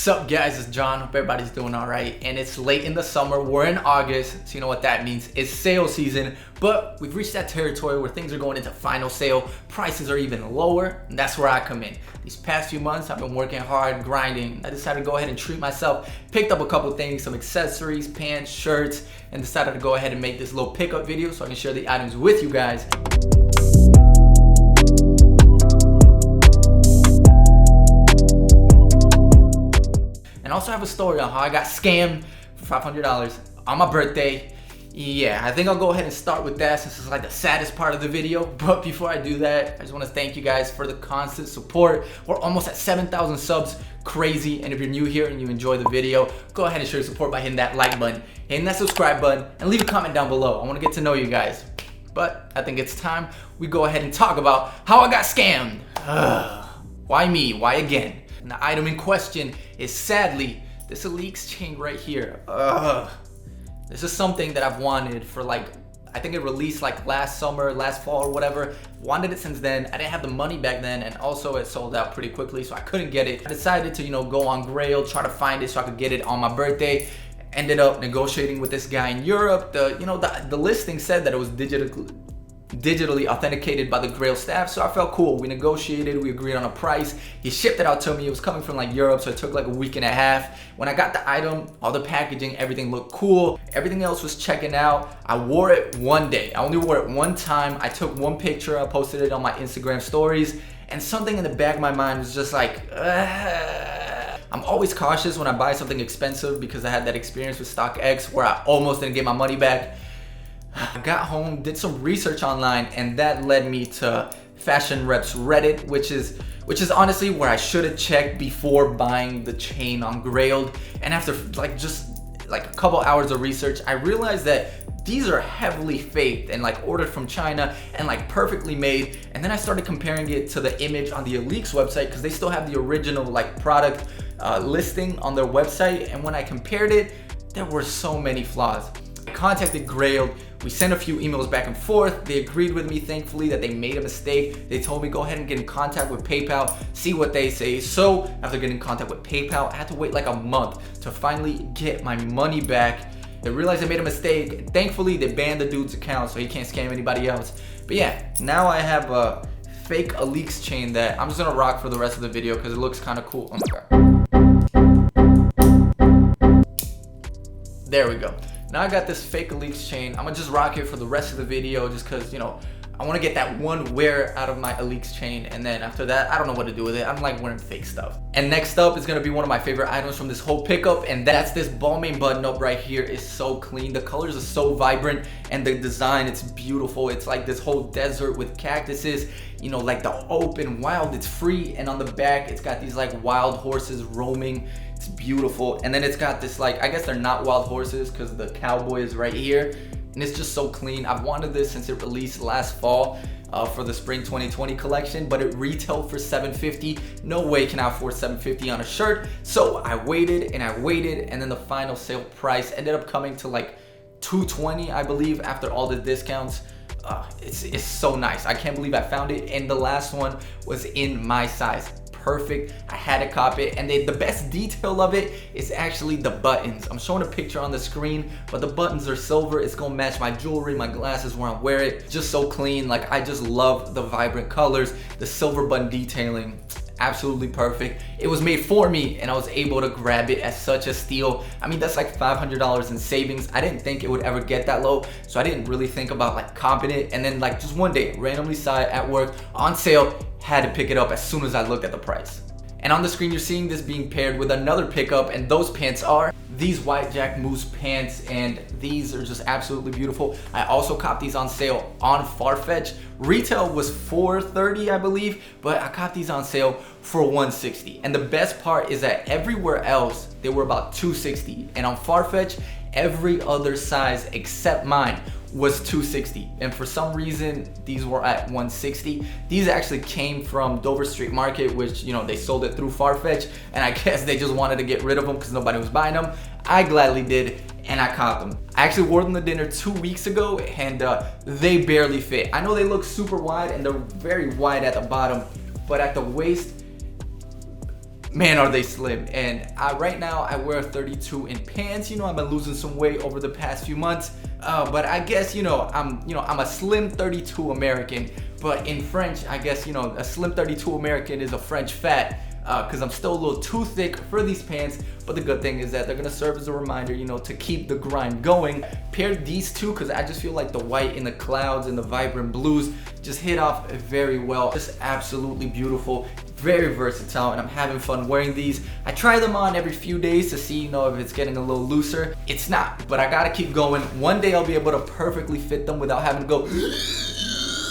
What's up guys, it's John. Hope everybody's doing all right. And it's late in the summer, we're in August, so you know what that means. It's sale season, but we've reached that territory where things are going into final sale. Prices are even lower, and that's where I come in. These past few months, I've been working hard, grinding. I decided to go ahead and treat myself. Picked up a couple things, some accessories, pants, shirts, and decided to go ahead and make this little pickup video so I can share the items with you guys. And I also have a story on how I got scammed for $500 on my birthday. Yeah, I think I'll go ahead and start with that since it's like the saddest part of the video. But before I do that, I just want to thank you guys for the constant support. We're almost at 7,000 subs, crazy. And if you're new here and you enjoy the video, go ahead and show your support by hitting that like button, hitting that subscribe button, and leave a comment down below. I want to get to know you guys. But I think it's time we go ahead and talk about how I got scammed. Why me? Why again? And the item in question is sadly this Alyx chain right here. This is something that I've wanted for like, I think it released like last summer, last fall or whatever. Wanted it since then. I didn't have the money back then, and also it sold out pretty quickly, so I couldn't get it. I decided to, go on Grail, try to find it so I could get it on my birthday. Ended up negotiating with this guy in Europe. The listing said that it was digitally authenticated by the Grail staff, so I felt cool. We negotiated, we agreed on a price. He shipped it out to me. It was coming from like Europe, so it took like a week and a half. When I got the item, all the packaging, everything looked cool. Everything else was checking out. I wore it one day. I only wore it one time. I took one picture, I posted it on my Instagram stories, and something in the back of my mind was just like, I'm always cautious when I buy something expensive because I had that experience with StockX where I almost didn't get my money back. I got home, did some research online, and that led me to Fashion Reps Reddit, which is honestly where I should have checked before buying the chain on Grail. And after just a couple hours of research, I realized that these are heavily faked and ordered from China and perfectly made. And then I started comparing it to the image on the Alyx website because they still have the original product listing on their website. And when I compared it, there were so many flaws. I contacted Grail. We sent a few emails back and forth. They agreed with me, thankfully, that they made a mistake. They told me go ahead and get in contact with PayPal, see what they say. So after getting in contact with PayPal, I had to wait like a month to finally get my money back. They realized they made a mistake. Thankfully, they banned the dude's account so he can't scam anybody else. But yeah, now I have a fake Alyx chain that I'm just gonna rock for the rest of the video because it looks kind of cool. Oh my God. There we go. Now I got this fake Alyx chain. I'm gonna just rock it for the rest of the video just because, I want to get that one wear out of my Alyx chain, and then after that, I don't know what to do with it. I don't like wearing fake stuff. And next up is gonna be one of my favorite items from this whole pickup, and that's this Balmain button up right here. It's so clean. The colors are so vibrant, and the design, it's beautiful. It's like this whole desert with cactuses, like the open wild. It's free, and on the back, it's got these wild horses roaming. It's beautiful. And then it's got this I guess they're not wild horses because the cowboy is right here. And it's just so clean. I've wanted this since it released last fall for the spring 2020 collection, but it retailed for $750. No way can I afford $750 on a shirt. So I waited, and then the final sale price ended up coming to $220, I believe, after all the discounts. It's so nice. I can't believe I found it, and the last one was in my size. Perfect. I had to cop it, and the best detail of it is actually the buttons. I'm showing a picture on the screen, but the buttons are silver. It's gonna match my jewelry, my glasses where I wear it. Just so clean. I just love the vibrant colors, the silver button detailing. Absolutely perfect. It was made for me, and I was able to grab it at such a steal. I mean, that's $500 in savings. I didn't think it would ever get that low, so I didn't really think about copping it. And then just one day, randomly saw it at work on sale, had to pick it up as soon as I looked at the price. And on the screen, you're seeing this being paired with another pickup, and those pants are these white Jack Mousse pants, and these are just absolutely beautiful. I also copped these on sale on Farfetch. Retail was $430, I believe, but I copped these on sale for $160. And the best part is that everywhere else, they were about $260. And on Farfetch, every other size except mine was $260, and for some reason these were at $160. These actually came from Dover Street Market, which they sold it through Farfetch, and I guess they just wanted to get rid of them because nobody was buying them. I gladly did, and I copped them. I actually wore them to dinner 2 weeks ago, and they barely fit. I know they look super wide, and they're very wide at the bottom, but at the waist, man, are they slim. And right now I wear a 32 in pants. You know, I've been losing some weight over the past few months, but I guess, I'm a slim 32 American, but in French, I guess, a slim 32 American is a French fat, because I'm still a little too thick for these pants. But the good thing is that they're gonna serve as a reminder, to keep the grind going. Paired these two because I just feel like the white in the clouds and the vibrant blues just hit off very well. Just absolutely beautiful, very versatile, and I'm having fun wearing these. I try them on every few days to see, if it's getting a little looser. It's not, but I gotta keep going. One day I'll be able to perfectly fit them without having to go.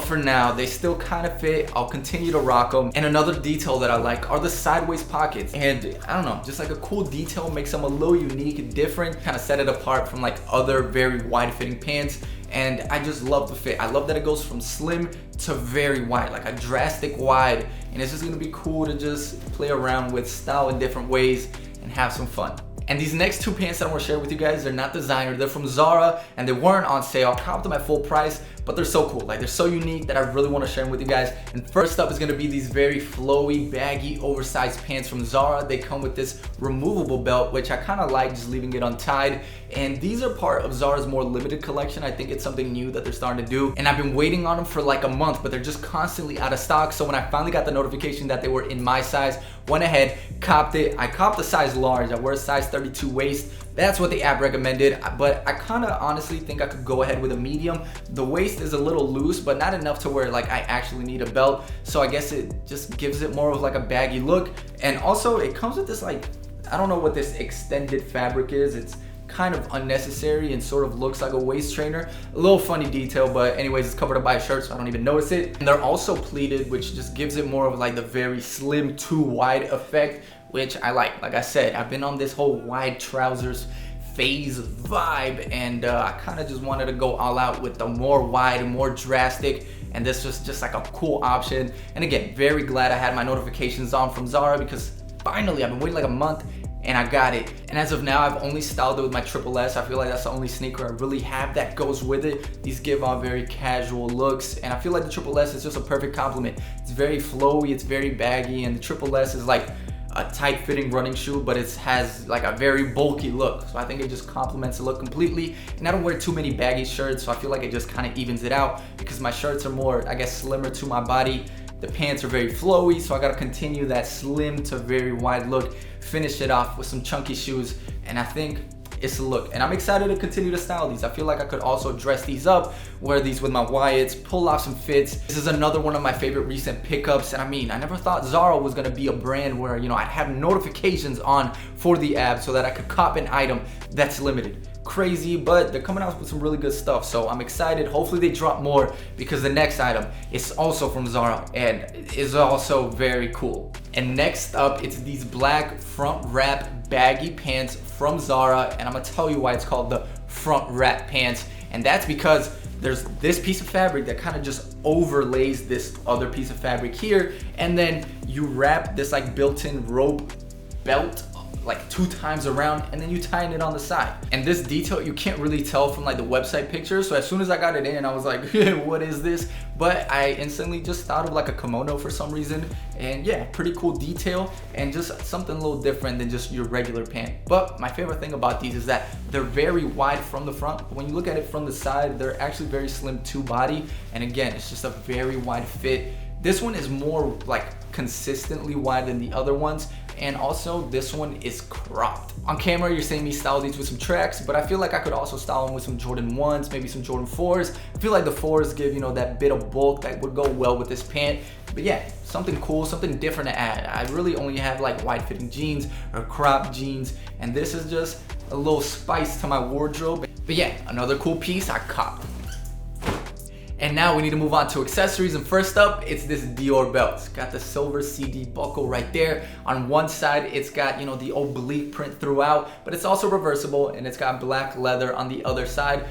For now, they still kind of fit. I'll continue to rock them. And another detail that I like are the sideways pockets. And I don't know, just like a cool detail makes them a little unique and different, kind of set it apart from like other very wide fitting pants. And I just love the fit. I love that it goes from slim to very wide, like a drastic wide. And it's just gonna be cool to just play around with style in different ways and have some fun. And these next two pants that I'm gonna share with you guys, they're not designer, they're from Zara, and they weren't on sale. I copped them at full price, but they're so cool. Like, they're so unique that I really wanna share them with you guys. And first up is gonna be these very flowy, baggy, oversized pants from Zara. They come with this removable belt, which I kinda like, just leaving it untied. And these are part of Zara's more limited collection. I think it's something new that they're starting to do. And I've been waiting on them for like a month, but they're just constantly out of stock. So when I finally got the notification that they were in my size, went ahead, copped it. I copped a size large. I wear a size 32 waist. That's what the app recommended, but I kind of honestly think I could go ahead with a medium. The waist is a little loose, but not enough to where like I actually need a belt. So I guess it just gives it more of like a baggy look. And also it comes with this like, I don't know what this extended fabric is. It's kind of unnecessary and sort of looks like a waist trainer. A little funny detail, but anyways, it's covered up by a shirt, so I don't even notice it. And they're also pleated, which just gives it more of like the very slim too wide effect, which I like. Like I said, I've been on this whole wide trousers phase vibe, and I kind of just wanted to go all out with the more wide and more drastic, and this was just like a cool option. And again, very glad I had my notifications on from Zara, because finally, I've been waiting like a month and I got it. And as of now, I've only styled it with my Triple S. I feel like that's the only sneaker I really have that goes with it. These give off very casual looks, and I feel like the Triple S is just a perfect complement. It's very flowy, it's very baggy, and the Triple S is like a tight fitting running shoe, but it has like a very bulky look. So I think it just complements the look completely. And I don't wear too many baggy shirts, so I feel like it just kind of evens it out, because my shirts are more, I guess, slimmer to my body. The pants are very flowy, so I gotta continue that slim to very wide look, finish it off with some chunky shoes, and I think it's a look. And I'm excited to continue to style these. I feel like I could also dress these up, wear these with my Wyatts, pull off some fits. This is another one of my favorite recent pickups, and I mean, I never thought Zara was gonna be a brand where, I'd have notifications on for the app so that I could cop an item that's limited. Crazy, but they're coming out with some really good stuff, so I'm excited. Hopefully they drop more, because the next item is also from Zara and is also very cool. And next up, it's these black front wrap baggy pants from Zara, and I'm gonna tell you why it's called the front wrap pants. And that's because there's this piece of fabric that kind of just overlays this other piece of fabric here, and then you wrap this like built-in rope belt like 2 times around, and then you tighten it on the side. And this detail you can't really tell from like the website picture, so as soon as I got it in, I was like, what is this? But I instantly just thought of like a kimono for some reason. And yeah, pretty cool detail, and just something a little different than just your regular pant. But my favorite thing about these is that they're very wide from the front, but when you look at it from the side, they're actually very slim to body. And again, it's just a very wide fit. This one is more like consistently wide than the other ones, and also this one is cropped. On camera, you're seeing me style these with some tracks, but I feel like I could also style them with some Jordan 1s, maybe some Jordan 4s. I feel like the 4s give, that bit of bulk that would go well with this pant. But yeah, something cool, something different to add. I really only have like wide fitting jeans or cropped jeans, and this is just a little spice to my wardrobe. But yeah, another cool piece I copped. And now we need to move on to accessories, and first up, it's this Dior belt. It's got the silver CD buckle right there. On one side, it's got, the oblique print throughout, but it's also reversible, and it's got black leather on the other side.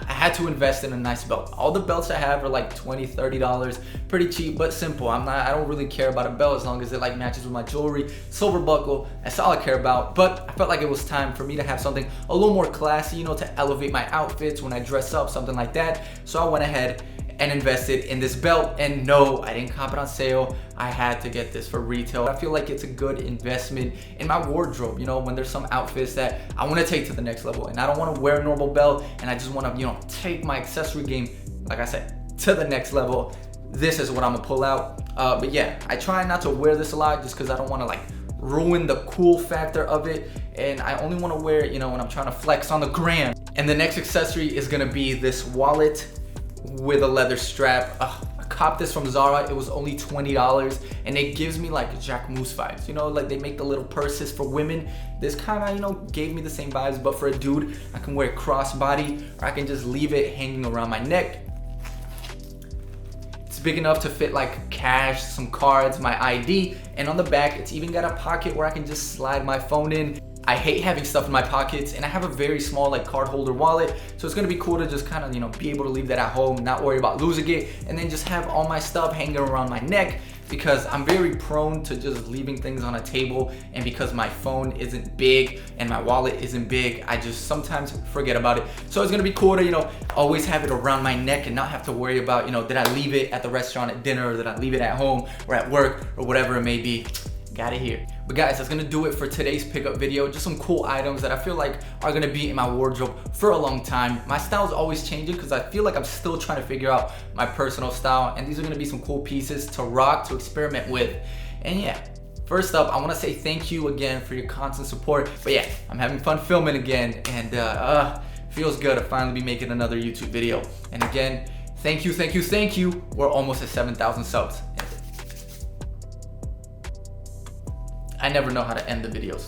I had to invest in a nice belt. All the belts I have are like $20, $30, pretty cheap but simple. I don't really care about a belt as long as it like matches with my jewelry. Silver buckle, that's all I care about. But I felt like it was time for me to have something a little more classy, to elevate my outfits when I dress up, something like that. So I went ahead and invested in this belt. And no, I didn't cop it on sale. I had to get this for retail. I feel like it's a good investment in my wardrobe, you know, when there's some outfits that I want to take to the next level and I don't want to wear a normal belt and I just want to, you know, take my accessory game, like I said, to the next level. This is what I'm gonna pull out. But yeah, I try not to wear this a lot just because I don't want to like ruin the cool factor of it, and I only want to wear it, you know, when I'm trying to flex on the gram. And the next accessory is gonna be this wallet with a leather strap. I copped this from Zara. It was only $20 and it gives me like Jack Mousse vibes, you know, like they make the little purses for women. This kind of, you know, gave me the same vibes, but for a dude, I can wear it crossbody or I can just leave it hanging around my neck. It's big enough to fit like cash, some cards, my ID, and on the back it's even got a pocket where I can just slide my phone in. I hate having stuff in my pockets and I have a very small like card holder wallet, so it's gonna be cool to just kind of, you know, be able to leave that at home, not worry about losing it, and then just have all my stuff hanging around my neck, because I'm very prone to just leaving things on a table, and because my phone isn't big and my wallet isn't big, I just sometimes forget about it. So it's gonna be cool to, you know, always have it around my neck and not have to worry about, you know, did I leave it at the restaurant at dinner, or did I leave it at home or at work or whatever it may be. Got it here. But guys, that's gonna do it for today's pickup video. Just some cool items that I feel like are gonna be in my wardrobe for a long time. My style is always changing because I feel like I'm still trying to figure out my personal style, and these are gonna be some cool pieces to rock, to experiment with. And yeah, first up, I wanna say thank you again for your constant support. But yeah, I'm having fun filming again, and feels good to finally be making another YouTube video. And again, thank you, thank you, thank you. We're almost at 7,000 subs. I never know how to end the videos.